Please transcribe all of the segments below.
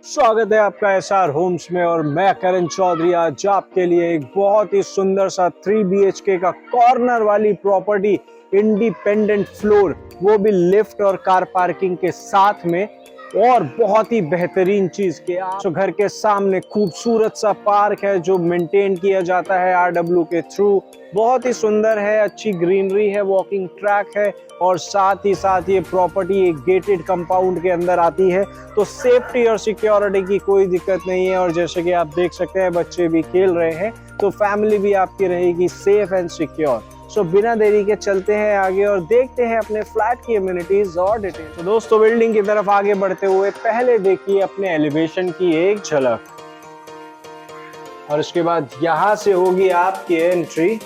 स्वागत है आपका एसआर होम्स में और मैं करण चौधरी आज आपके लिए एक बहुत ही सुंदर सा 3 BHK का कॉर्नर वाली प्रॉपर्टी, इंडिपेंडेंट फ्लोर, वो भी लिफ्ट और कार पार्किंग के साथ में। और बहुत ही बेहतरीन चीज के आप तो घर के सामने खूबसूरत सा पार्क है जो मेंटेन किया जाता है RW के थ्रू। बहुत ही सुंदर है, अच्छी ग्रीनरी है, वॉकिंग ट्रैक है और साथ ही साथ ये प्रॉपर्टी एक गेटेड कंपाउंड के अंदर आती है, तो सेफ्टी और सिक्योरिटी की कोई दिक्कत नहीं है। और जैसे कि आप देख सकते हैं बच्चे भी खेल रहे हैं, तो फैमिली भी आपकी रहेगी सेफ एंड सिक्योर। सो बिना देरी के चलते हैं आगे और देखते हैं अपने फ्लैट की एमिनिटीज और डिटेल। तो दोस्तों बिल्डिंग की तरफ आगे बढ़ते हुए पहले देखिए अपने एलिवेशन की एक झलक और उसके बाद यहां से होगी आपकी एंट्री।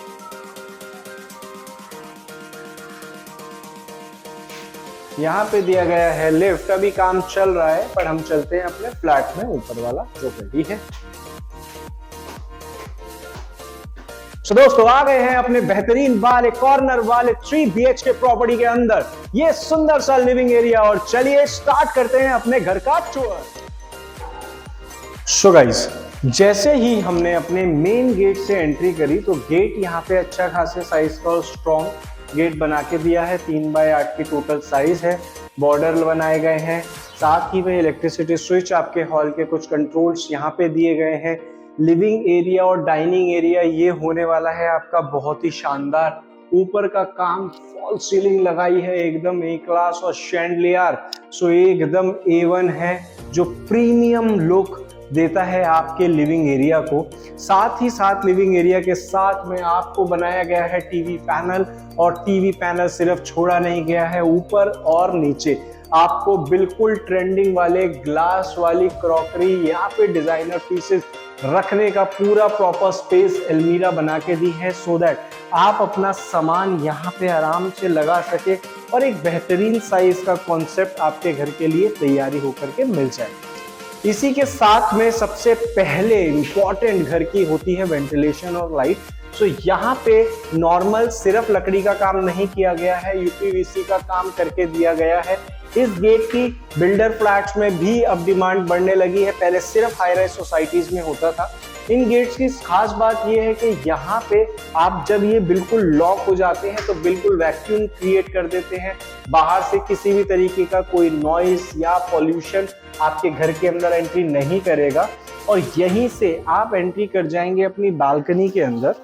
यहाँ पे दिया गया है लिफ्ट, अभी काम चल रहा है पर हम चलते हैं अपने फ्लैट में ऊपर वाला जो रेडी है। तो दोस्तों आ गए हैं अपने बेहतरीन वाले कॉर्नर वाले 3 BHK प्रॉपर्टी के अंदर, ये सुंदर सा लिविंग एरिया। और चलिए स्टार्ट करते हैं अपने घर का टूर। सो गाइस, जैसे ही हमने अपने मेन गेट से एंट्री करी तो गेट यहाँ पे अच्छा खासे साइज का और स्ट्रॉन्ग गेट बना के दिया है। 3x8 की टोटल साइज है, बॉर्डर बनाए गए हैं, साथ ही में इलेक्ट्रिसिटी स्विच, आपके हॉल के कुछ कंट्रोल्स यहाँ पे दिए गए हैं। लिविंग एरिया और डाइनिंग एरिया ये होने वाला है आपका बहुत ही शानदार। ऊपर का काम फॉल सीलिंग लगाई है, एकदम ए क्लास और शैंडलियर, सो एकदम A1 है जो प्रीमियम लुक देता है आपके लिविंग एरिया को। साथ ही साथ लिविंग एरिया के साथ में आपको बनाया गया है टीवी पैनल, और टीवी पैनल सिर्फ छोड़ा नहीं गया है, ऊपर और नीचे आपको बिल्कुल ट्रेंडिंग वाले ग्लास वाली क्रॉकरी, यहाँ पे डिजाइनर पीसेस रखने का पूरा प्रॉपर स्पेस अलमीरा बना के दी है, सो दैट आप अपना सामान यहाँ पे आराम से लगा सके और एक बेहतरीन साइज का कॉन्सेप्ट आपके घर के लिए तैयारी होकर के मिल जाए। इसी के साथ में सबसे पहले इंपॉर्टेंट घर की होती है वेंटिलेशन और लाइट। सो यहाँ पे नॉर्मल सिर्फ लकड़ी का काम नहीं किया गया है, UPVC का काम करके दिया गया है। इस गेट की बिल्डर फ्लैट्स में भी अब डिमांड बढ़ने लगी है, पहले सिर्फ हाई राइज सोसाइटीज में होता था। इन गेट्स की खास बात यह है कि यहाँ पे आप जब ये बिल्कुल लॉक हो जाते हैं तो बिल्कुल वैक्यूम क्रिएट कर देते हैं, बाहर से किसी भी तरीके का कोई नॉइस या पॉल्यूशन आपके घर के अंदर एंट्री नहीं करेगा। और यहीं से आप एंट्री कर जाएंगे अपनी बालकनी के अंदर।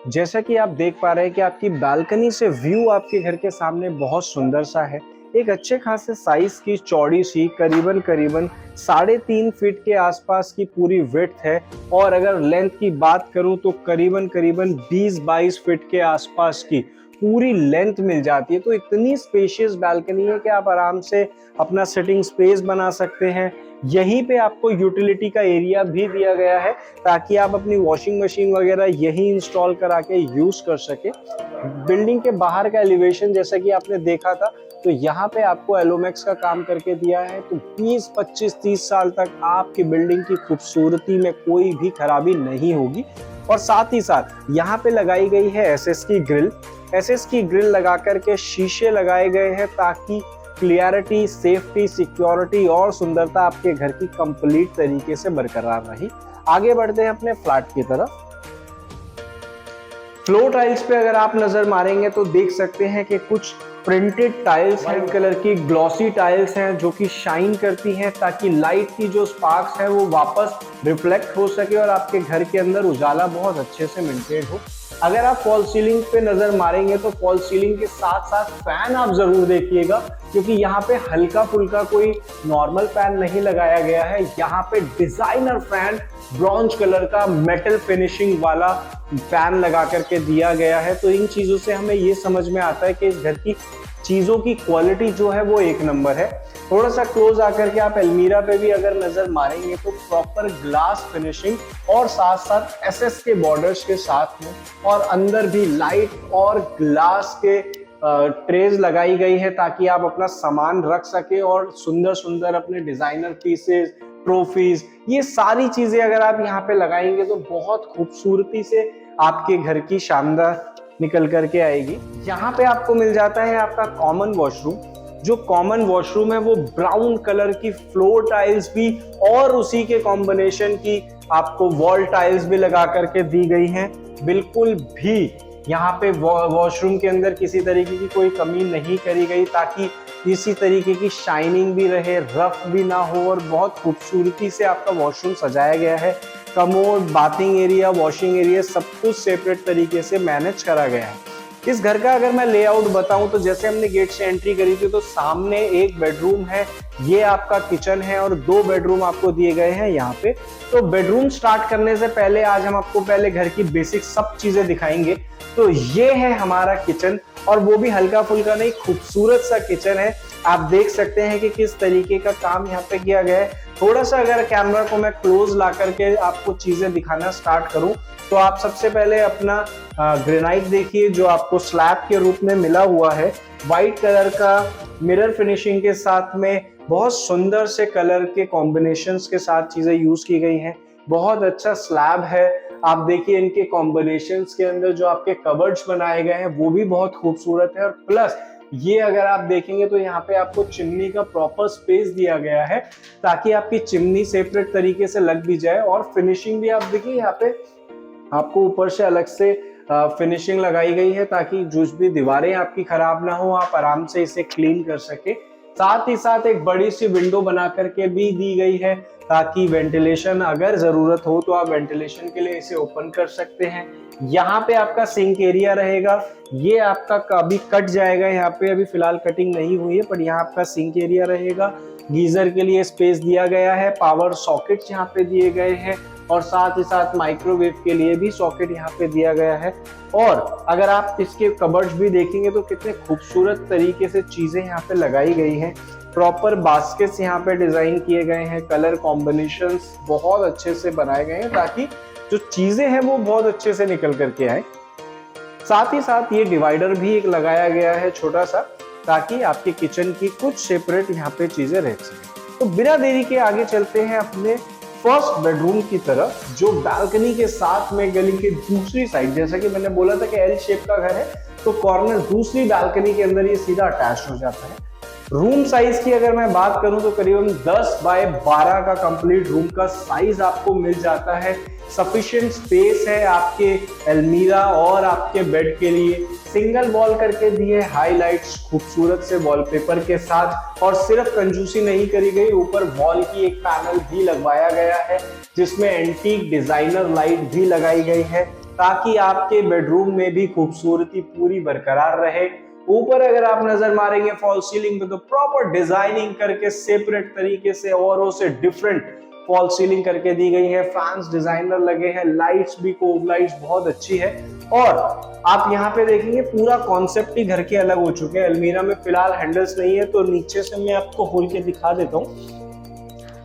जैसा कि आप देख पा रहे हैं कि आपकी बालकनी से व्यू आपके घर के सामने बहुत सुंदर सा है। एक अच्छे खासे साइज की चौड़ी सी करीबन 3.5 फीट के आसपास की पूरी विड्थ है, और अगर लेंथ की बात करूं तो करीबन 20-22 फीट के आसपास की पूरी लेंथ मिल जाती है। तो इतनी स्पेशियस बालकनी है कि आप आराम से अपना सिटिंग स्पेस बना सकते हैं। यहीं पे आपको यूटिलिटी का एरिया भी दिया गया है ताकि आप अपनी वॉशिंग मशीन वगैरह यहीं इंस्टॉल करा के यूज कर सके। बिल्डिंग के बाहर का एलिवेशन जैसा कि आपने देखा था, तो यहाँ पे आपको एलोमेक्स का काम करके दिया है, तो 20, 25, 30 साल तक आपकी बिल्डिंग की खूबसूरती में कोई भी खराबी नहीं होगी। और साथ ही साथ यहाँ पे लगाई गई है SS की ग्रिल। SS की ग्रिल लगा करके शीशे लगाए गए हैं ताकि क्लियरिटी, सेफ्टी, सिक्योरिटी और सुंदरता आपके घर की कंप्लीट तरीके से बरकरार रही। आगे बढ़ते हैं अपने फ्लैट की तरफ। फ्लोर टाइल्स पे अगर आप नजर मारेंगे तो देख सकते हैं कि कुछ प्रिंटेड टाइल्स हैं, व्हाइट कलर की ग्लॉसी टाइल्स हैं जो कि शाइन करती हैं ताकि लाइट की जो स्पार्क्स है वो वापस रिफ्लेक्ट हो सके और आपके घर के अंदर उजाला बहुत अच्छे से मेंटेन हो। अगर आप फॉल सीलिंग पे नजर मारेंगे तो फॉल सीलिंग के साथ साथ फैन आप जरूर देखिएगा, क्योंकि यहाँ पे हल्का फुल्का कोई नॉर्मल फैन नहीं लगाया गया है। यहाँ पे डिजाइनर फैन ब्रॉन्ज कलर का मेटल फिनिशिंग वाला फैन लगा करके दिया गया है। तो इन चीजों से हमें ये समझ में आता है कि इस घर की चीजों की क्वालिटी जो है वो एक नंबर है। थोड़ा सा क्लोज आकर के आप अलमीरा पे भी अगर नजर मारेंगे तो प्रॉपर ग्लास फिनिशिंग और साथ साथ SS के बॉर्डर्स के साथ में, और अंदर भी लाइट और ग्लास के ट्रेज लगाई गई है ताकि आप अपना सामान रख सके और सुंदर सुंदर अपने डिजाइनर पीसेस, ट्रॉफीज, ये सारी चीजें अगर आप यहाँ पे लगाएंगे तो बहुत खूबसूरती से आपके घर की शानदार निकल करके आएगी। यहाँ पे आपको मिल जाता है आपका कॉमन वॉशरूम, जो कॉमन वॉशरूम है वो ब्राउन कलर की फ्लोर टाइल्स भी और उसी के कॉम्बिनेशन की आपको वॉल टाइल्स भी लगा करके दी गई हैं। बिल्कुल भी यहाँ पे वॉशरूम के अंदर किसी तरीके की कोई कमी नहीं करी गई, ताकि इसी तरीके की शाइनिंग भी रहे, रफ भी ना हो, और बहुत खूबसूरती से आपका वॉशरूम सजाया गया है। Commode, bathing area, washing area सब कुछ सेपरेट तरीके से मैनेज करा गया है। इस घर का अगर मैं लेआउट बताऊं तो जैसे हमने गेट से एंट्री करी थी तो सामने एक बेडरूम है, ये आपका किचन है और 2 बेडरूम आपको दिए गए हैं यहाँ पे। तो बेडरूम स्टार्ट करने से पहले आज हम आपको पहले घर की बेसिक सब चीजें दिखाएंगे। तो ये है हमारा किचन, और वो भी हल्का फुल्का नहीं, खूबसूरत सा किचन है। आप देख सकते हैं कि किस तरीके का काम यहाँ पे किया गया है। थोड़ा सा अगर कैमरा को मैं क्लोज ला करके आपको चीजें दिखाना स्टार्ट करूं तो आप सबसे पहले अपना ग्रेनाइट देखिए, जो आपको स्लैब के रूप में मिला हुआ है। व्हाइट कलर का मिरर फिनिशिंग के साथ में बहुत सुंदर से कलर के कॉम्बिनेशंस के साथ चीजें यूज की गई हैं। बहुत अच्छा स्लैब है। आप देखिए इनके कॉम्बिनेशंस के अंदर जो आपके कबर्ड्स बनाए गए हैं वो भी बहुत खूबसूरत है। और प्लस ये अगर आप देखेंगे तो यहाँ पे आपको चिमनी का प्रॉपर स्पेस दिया गया है, ताकि आपकी चिमनी सेपरेट तरीके से लग भी जाए। और फिनिशिंग भी आप देखिए यहाँ पे आपको ऊपर से अलग से फिनिशिंग लगाई गई है, ताकि जो भी दीवारें आपकी खराब ना हो, आप आराम से इसे क्लीन कर सके। साथ ही साथ एक बड़ी सी विंडो बना करके भी दी गई है, ताकि वेंटिलेशन अगर जरूरत हो तो आप वेंटिलेशन के लिए इसे ओपन कर सकते हैं। यहाँ पे आपका सिंक एरिया रहेगा, ये आपका अभी कट जाएगा, यहाँ पे अभी फिलहाल कटिंग नहीं हुई है, पर यहाँ आपका सिंक एरिया रहेगा। गीजर के लिए स्पेस दिया गया है, पावर सॉकेट्स यहाँ पे दिए गए हैं, और साथ ही साथ माइक्रोवेव के लिए भी सॉकेट यहाँ पे दिया गया है। और अगर आप इसके कबर्ड्स भी देखेंगे तो कितने खूबसूरत तरीके से चीजें यहाँ पे लगाई गई हैं। प्रॉपर बास्केट्स यहाँ पे डिजाइन किए गए हैं, कलर कॉम्बिनेशंस बहुत अच्छे से बनाए गए हैं, ताकि जो चीजें हैं वो बहुत अच्छे से निकल करके आए। साथ ही साथ ये डिवाइडर भी एक लगाया गया है छोटा सा, ताकि आपके किचन की कुछ सेपरेट यहाँ पे चीजें रह सकें। तो बिना देरी के आगे चलते हैं अपने फर्स्ट बेडरूम की तरफ, जो बालकनी के साथ में गली के दूसरी साइड, जैसा कि मैंने बोला था कि एल शेप का घर है, तो कॉर्नर दूसरी बालकनी के अंदर ये सीधा अटैच हो जाता है। रूम साइज की अगर मैं बात करूं तो करीबन 10 बाय 12 का कंप्लीट रूम का साइज आपको मिल जाता है। सफिशिएंट स्पेस है आपके अलमीरा और आपके बेड के लिए। सिंगल वॉल करके दिए हाईलाइट्स खूबसूरत से वॉलपेपर के साथ, और सिर्फ कंजूसी नहीं करी गई, ऊपर वॉल की एक पैनल भी लगवाया गया है जिसमें एंटीक डिजाइनर लाइट भी लगाई गई है, ताकि आपके बेडरूम में भी खूबसूरती पूरी बरकरार रहे। ऊपर अगर आप नजर मारेंगे फॉल सीलिंग पे तो प्रॉपर डिजाइनिंग करके सेपरेट तरीके से औरों से डिफरेंट फॉल सीलिंग करके दी गई है। फैंस डिजाइनर लगे हैं, लाइट्स भी कोव लाइट्स बहुत अच्छी है। और आप यहाँ पे देखेंगे पूरा कॉन्सेप्ट ही घर के अलग हो चुके हैं। अलमीरा में फिलहाल हैंडल्स नहीं है, तो नीचे से मैं आपको खोल के दिखा देता हूँ।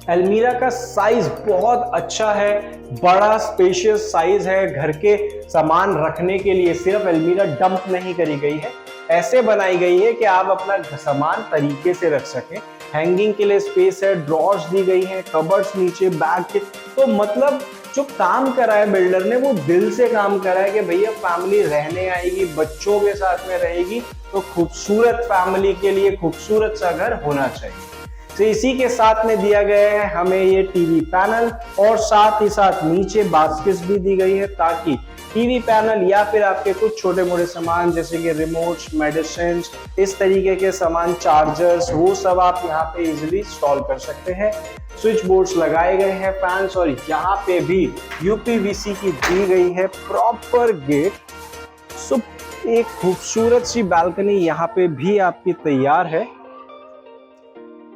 अलमीरा का साइज बहुत अच्छा है, बड़ा स्पेशियस साइज है। घर के सामान रखने के लिए सिर्फ अलमीरा डंप नहीं करी गई है, ऐसे बनाई गई है कि आप अपना सामान तरीके से रख सकें। हैंगिंग के लिए स्पेस है, ड्रॉर्स दी गई हैं, कबर्ड्स नीचे, बैग के। तो मतलब जो काम करा है बिल्डर ने वो दिल से काम करा है कि भैया फैमिली रहने आएगी, बच्चों के साथ में रहेगी, तो खूबसूरत फैमिली के लिए खूबसूरत सा घर होना चाहिए। तो इसी के साथ में दिया गया है हमें ये टीवी पैनल, और साथ ही साथ नीचे बास्केट्स भी दी गई है, ताकि टीवी पैनल या फिर आपके कुछ छोटे मोटे सामान जैसे कि रिमोट्स, मेडिसिन, इस तरीके के सामान, चार्जर्स, वो सब आप यहाँ पे इजीली इंस्टॉल कर सकते हैं। स्विच बोर्ड्स लगाए गए हैं, फैंस, और यहाँ पे भी यूपीवीसी की दी गई है प्रॉपर गेट। सो एक खूबसूरत सी बालकनी यहाँ पे भी आपकी तैयार है।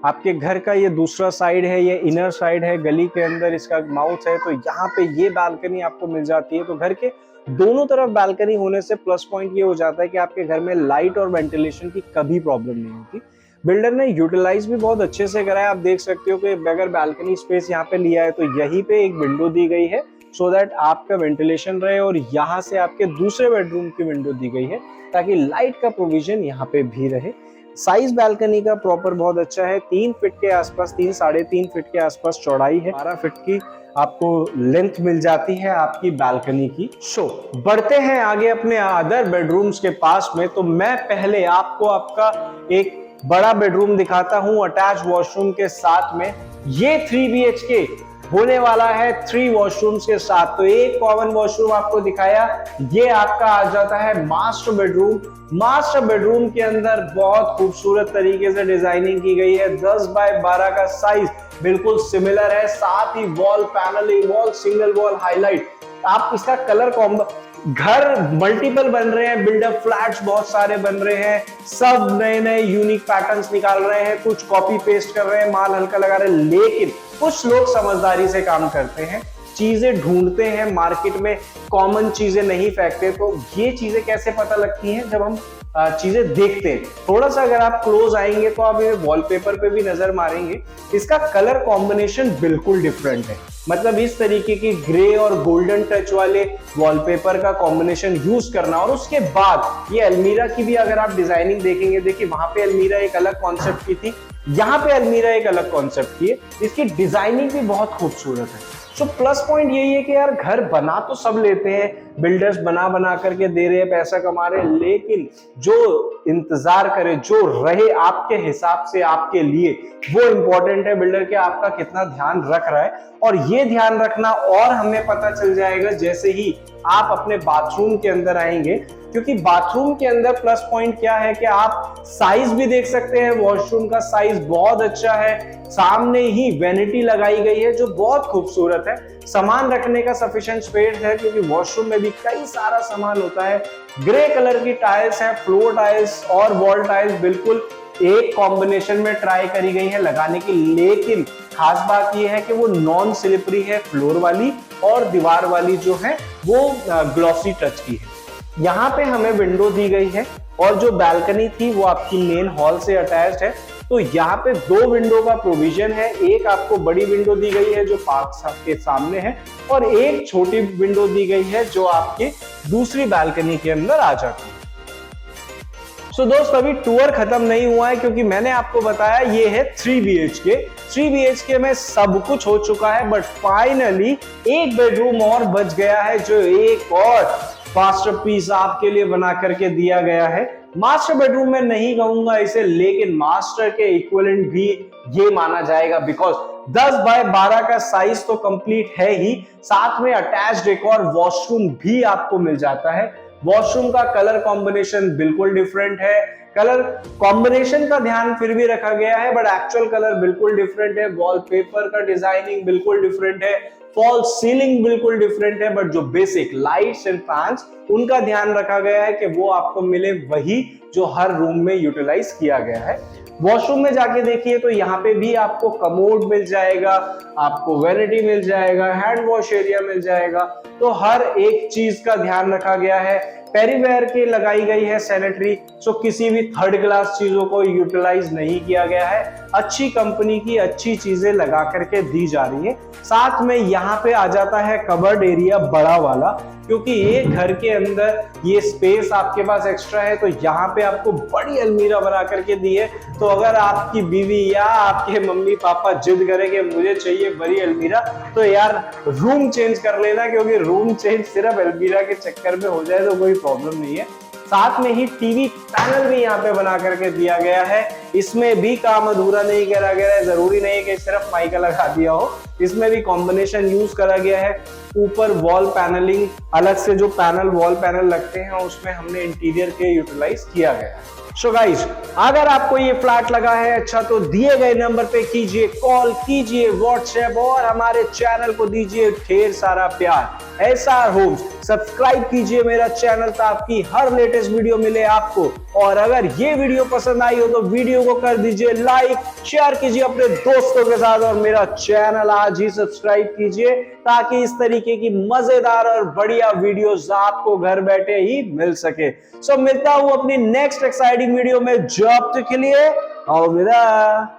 आपके घर का ये दूसरा साइड है, ये इनर साइड है, गली के अंदर इसका माउथ है, तो यहाँ पे ये बालकनी आपको मिल जाती है। तो घर के दोनों तरफ बालकनी होने से प्लस पॉइंट ये हो जाता है कि आपके घर में लाइट और वेंटिलेशन की कभी प्रॉब्लम नहीं होती। बिल्डर ने यूटिलाइज भी बहुत अच्छे से करा है। आप देख सकते हो कि अगर बालकनी स्पेस यहाँ पे लिया है तो यहीं पे एक विंडो दी गई है, सो दैट आपका वेंटिलेशन रहे, और यहाँ से आपके दूसरे बेडरूम की विंडो दी गई है, ताकि लाइट का प्रोविजन यहाँ पे भी रहे। साइज बालकनी का प्रॉपर बहुत अच्छा है, 3 फीट के आसपास, 3-3.5 फीट के आसपास चौड़ाई है, 12 फीट की आपको लेंथ मिल जाती है आपकी बालकनी की। सो बढ़ते हैं आगे अपने अदर बेडरूम्स के पास में। तो मैं पहले आपको आपका एक बड़ा बेडरूम दिखाता हूं अटैच वॉशरूम के साथ में। ये 3 BHK होने वाला है 3 वॉशरूम्स के साथ। तो एक कॉमन वॉशरूम आपको दिखाया, ये आपका आ जाता है मास्टर बेडरूम। मास्टर बेडरूम के अंदर बहुत खूबसूरत तरीके से डिजाइनिंग की गई है। 10 बाय 12 का साइज बिल्कुल सिमिलर है, साथ ही wall panelling, wall single wall highlight. आप इसका कलर कॉम्बो, घर मल्टीपल बन रहे हैं, बिल्डर फ्लैट्स बहुत सारे बन रहे हैं, सब नए नए यूनिक पैटर्न्स निकाल रहे हैं, कुछ कॉपी पेस्ट कर रहे हैं, माल हल्का लगा रहे हैं, लेकिन कुछ लोग समझदारी से काम करते हैं, चीजें ढूंढते हैं मार्केट में, कॉमन चीजें नहीं फेंकते। तो ये चीजें कैसे पता लगती हैं? जब हम चीजें देखते हैं। थोड़ा सा अगर आप क्लोज आएंगे तो आप ये वॉलपेपर पे भी नजर मारेंगे, इसका कलर कॉम्बिनेशन बिल्कुल डिफरेंट है। मतलब इस तरीके की ग्रे और गोल्डन टच वाले वॉलपेपर का कॉम्बिनेशन यूज करना। और उसके बाद ये अलमीरा की भी अगर आप डिजाइनिंग देखेंगे, देखिए वहां पे अलमीरा एक अलग कॉन्सेप्ट की थी, यहाँ पे अलमीरा एक अलग कॉन्सेप्ट की है। इसकी डिजाइनिंग भी बहुत खूबसूरत है। सो प्लस पॉइंट यही है कि यार घर बना तो सब लेते हैं, बिल्डर्स बना बना करके दे रहे हैं, पैसा कमा रहे हैं, लेकिन जो इंतजार करे, जो रहे आपके हिसाब से आपके लिए, वो इंपॉर्टेंट है। बिल्डर के आपका कितना ध्यान रख रहा है, और ये ध्यान रखना और हमें पता चल जाएगा जैसे ही आप अपने बाथरूम के अंदर आएंगे। क्योंकि बाथरूम के अंदर प्लस पॉइंट क्या है कि आप साइज भी देख सकते हैं, वॉशरूम का साइज बहुत अच्छा है, सामने ही वैनिटी लगाई गई है जो बहुत खूबसूरत है, सामान रखने का सफिशिएंट स्पेस है क्योंकि वॉशरूम में भी कई सारा सामान होता है। ग्रे कलर की टाइल्स है, फ्लोर टाइल्स और वॉल टाइल्स बिल्कुल एक कॉम्बिनेशन में ट्राई करी गई है लगाने की, लेकिन खास बात यह है कि वो नॉन स्लिपरी है फ्लोर वाली, और दीवार वाली जो है वो ग्लॉसी टच की है। यहाँ पे हमें विंडो दी गई है, और जो बैल्कनी थी वो आपकी मेन हॉल से अटैच्ड है। तो यहाँ पे 2 विंडो का प्रोविजन है, एक आपको बड़ी विंडो दी गई है जो पार्क के सामने है, और एक छोटी विंडो दी गई है जो आपके दूसरी बैल्कनी के अंदर आ जाती है। सो दोस्त अभी टूर खत्म नहीं हुआ है, क्योंकि मैंने आपको बताया ये है 3 BHK। 3 BHK में सब कुछ हो चुका है, बट फाइनली एक बेडरूम और बच गया है, जो एक और मास्टरपीस आपके लिए बना करके दिया गया है। मास्टर बेडरूम में नहीं कहूंगा इसे, लेकिन मास्टर के इक्विवेलेंट भी ये माना जाएगा, बिकॉज 10 बाय 12 का साइज तो कंप्लीट है ही, साथ में अटैच्ड एक और वॉशरूम भी आपको मिल जाता है। वॉशरूम का कलर कॉम्बिनेशन बिल्कुल डिफरेंट है, कलर कॉम्बिनेशन का ध्यान फिर भी रखा गया है, बट एक्चुअल कलर बिल्कुल डिफरेंट है। वॉलपेपर का डिजाइनिंग बिल्कुल डिफरेंट है, फॉल सीलिंग बिल्कुल डिफरेंट है, बट जो बेसिक लाइट्स एंड फैंस उनका ध्यान रखा गया है कि वो आपको मिले वही जो हर रूम में यूटिलाइज किया गया है। वॉशरूम में जाके देखिए तो यहाँ पे भी आपको कमोड मिल जाएगा, आपको वैनिटी मिल जाएगा, हैंड वॉश एरिया मिल जाएगा। तो हर एक चीज का ध्यान रखा गया है। पेरीवेयर की लगाई गई है सैनिटरी, सो किसी भी थर्ड क्लास चीजों को यूटिलाइज नहीं किया गया है, अच्छी कंपनी की अच्छी चीजें लगा करके दी जा रही है। साथ में यहाँ पे आ जाता है कबर्ड एरिया बड़ा वाला, क्योंकि ये घर के अंदर ये स्पेस आपके पास एक्स्ट्रा है, तो यहाँ पे आपको बड़ी अलमीरा बना करके दी है। तो अगर आपकी बीवी या आपके मम्मी पापा जिद करें कि मुझे चाहिए बड़ी अलमीरा, तो यार रूम चेंज कर लेना, क्योंकि रूम चेंज सिर्फ अलमीरा के चक्कर में हो जाए तो कोई प्रॉब्लम नहीं है। साथ में ही टीवी पैनल भी यहाँ पे बना करके दिया गया है, इसमें भी काम अधूरा नहीं करा गया है। जरूरी नहीं कि सिर्फ माइका लगा दिया हो, इसमें भी कॉम्बिनेशन यूज करा गया है। ऊपर वॉल पैनलिंग, अलग से जो पैनल वॉल पैनल लगते हैं उसमें हमने इंटीरियर के यूटिलाइज किया गया है। सो गाइस, अगर आपको ये फ्लैट लगा है अच्छा, तो दिए गए नंबर पे कीजिए कॉल, कीजिए व्हाट्सएप, और हमारे चैनल को दीजिए ढेर सारा प्यार। SR होम्स सब्सक्राइब कीजिए मेरा चैनल ताकि हर लेटेस्ट वीडियो मिले आपको। और अगर ये वीडियो पसंद आई हो तो वीडियो को कर दीजिए लाइक, शेयर कीजिए अपने दोस्तों के साथ, और मेरा चैनल आज ही सब्सक्राइब कीजिए ताकि इस तरीके की मजेदार और बढ़िया वीडियोस आपको घर बैठे ही मिल सके। सो मिलता हूं अपनी नेक्स्ट एक्साइटिंग वीडियो में, जब तक के लिए अलविदा।